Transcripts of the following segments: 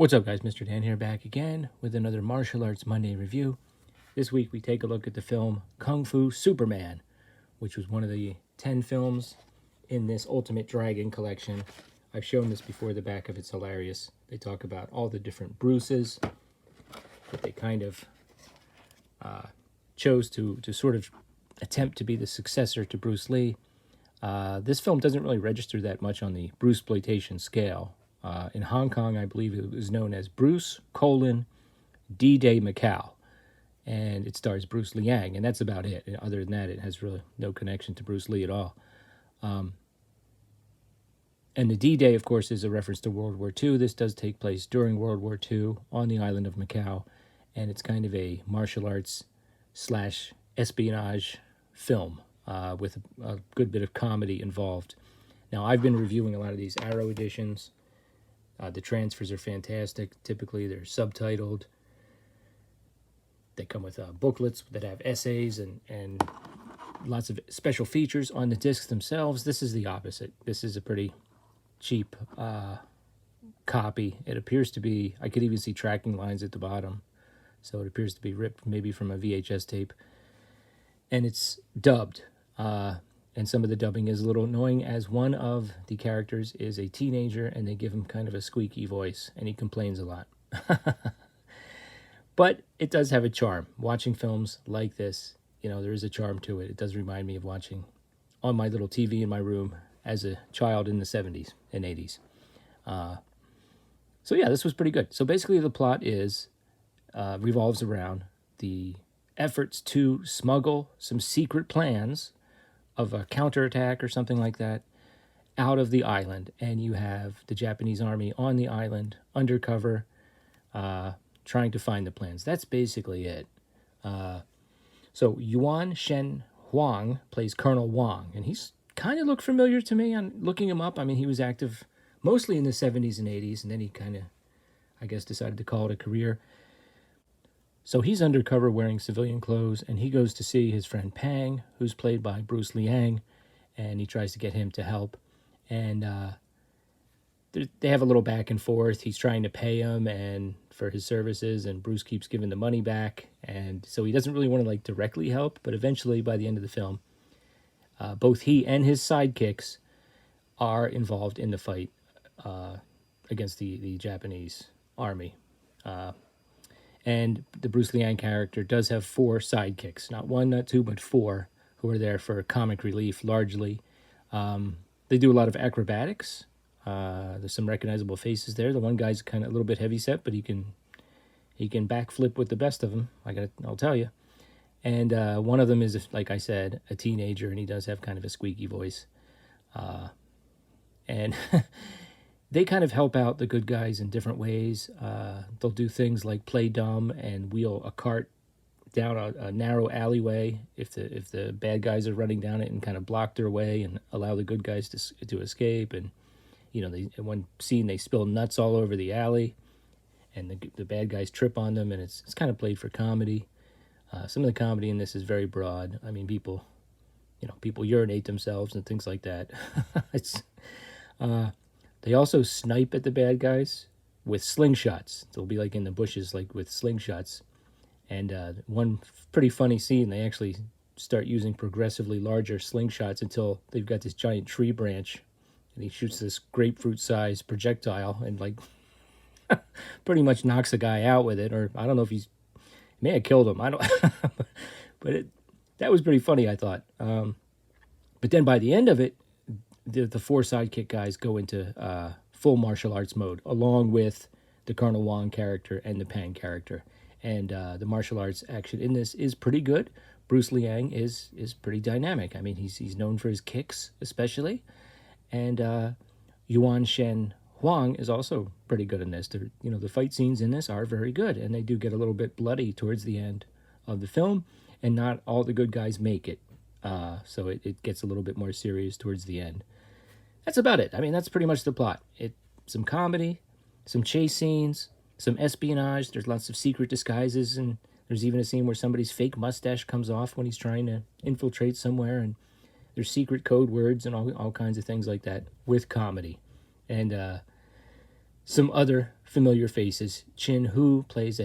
What's up, guys? Mr. Dan here, back again with another Martial Arts Monday review. This week we take a look at the film Kung Fu Superman, which was one of the 10 films in this Ultimate Dragon collection. I've shown this before, the back of it's hilarious. They talk about all the different Bruces that they kind of chose to sort of attempt to be the successor to Bruce Lee. This film doesn't really register that much on the Bruceploitation scale. In Hong Kong, I believe it was known as Bruce, D-Day Macau. And it stars Bruce Liang, and that's about it. And other than that, it has really no connection to Bruce Lee at all. And the D-Day, of course, is a reference to World War II. This does take place during World War II on the island of Macau, and it's kind of a martial arts / espionage film with a good bit of comedy involved. Now, I've been reviewing a lot of these Arrow editions. The transfers are fantastic. Typically, they're subtitled. They come with booklets that have essays and lots of special features on the discs themselves. This is the opposite. This is a pretty cheap copy. It appears to be, I could even see tracking lines at the bottom. So it appears to be ripped maybe from a VHS tape. And it's dubbed. And some of the dubbing is a little annoying, as one of the characters is a teenager and they give him kind of a squeaky voice and he complains a lot. But it does have a charm. Watching films like this, you know, there is a charm to it. It does remind me of watching on my little TV in my room as a child in the 70s and 80s. So yeah, this was pretty good. So basically the plot is revolves around the efforts to smuggle some secret plans of a counterattack or something like that out of the island. And you have the Japanese army on the island, undercover, trying to find the plans. That's basically it. So Yuan Shen Huang plays Colonel Wang, and he's kind of looked familiar to me on looking him up. I mean, he was active mostly in the 70s and 80s, and then he kind of, I guess, decided to call it a career. So he's undercover wearing civilian clothes, and he goes to see his friend Pang, who's played by Bruce Liang, and he tries to get him to help. And they have a little back and forth. He's trying to pay him and for his services, and Bruce keeps giving the money back. And so he doesn't really want to like directly help, but eventually by the end of the film, both he and his sidekicks are involved in the fight against the Japanese army. And the Bruce Liang character does have 4 sidekicks. Not 1, not 2, but 4, who are there for comic relief, largely. They do a lot of acrobatics. There's some recognizable faces there. The one guy's kind of a little bit heavyset, but he can backflip with the best of them, I'll tell you. And one of them is, like I said, a teenager, and he does have kind of a squeaky voice. And they kind of help out the good guys in different ways. They'll do things like play dumb and wheel a cart down a narrow alleyway if the bad guys are running down it, and kind of block their way and allow the good guys to escape. And you know, in one scene they spill nuts all over the alley, and the bad guys trip on them, and it's kind of played for comedy. Some of the comedy in this is very broad. I mean, people urinate themselves and things like that. They also snipe at the bad guys with slingshots. They'll be like in the bushes, like with slingshots. And one pretty funny scene, they actually start using progressively larger slingshots until they've got this giant tree branch, and he shoots this grapefruit-sized projectile and like pretty much knocks a guy out with it. Or I don't know if he may have killed him. I don't, but that was pretty funny, I thought. But then by the end of it, the 4 sidekick guys go into full martial arts mode, along with the Colonel Wang character and the Pang character. And the martial arts action in this is pretty good. Bruce Liang is pretty dynamic. I mean, he's known for his kicks, especially. And Yuan Shen Huang is also pretty good in this. The fight scenes in this are very good, and they do get a little bit bloody towards the end of the film, and not all the good guys make it. So it gets a little bit more serious towards the end. That's about it. I mean, that's pretty much the plot. Some comedy, some chase scenes, some espionage. There's lots of secret disguises, and there's even a scene where somebody's fake mustache comes off when he's trying to infiltrate somewhere, and there's secret code words and all kinds of things like that with comedy. And some other familiar faces. Chin Hu plays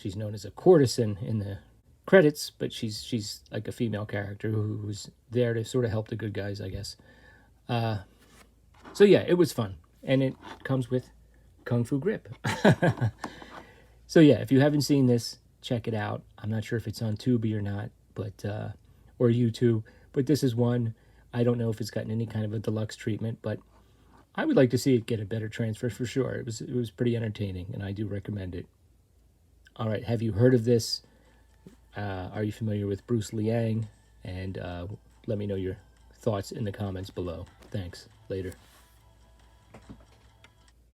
she's known as a courtesan in the credits, but she's like a female character who's there to sort of help the good guys, I guess. So yeah, it was fun, and it comes with Kung Fu Grip. So yeah, if you haven't seen this, check it out. I'm not sure if it's on Tubi or not, but or YouTube, but this is one. I don't know if it's gotten any kind of a deluxe treatment, but I would like to see it get a better transfer for sure. It was pretty entertaining, and I do recommend it. All right, have you heard of this? Are you familiar with Bruce Liang? And let me know your thoughts in the comments below. Thanks. Later.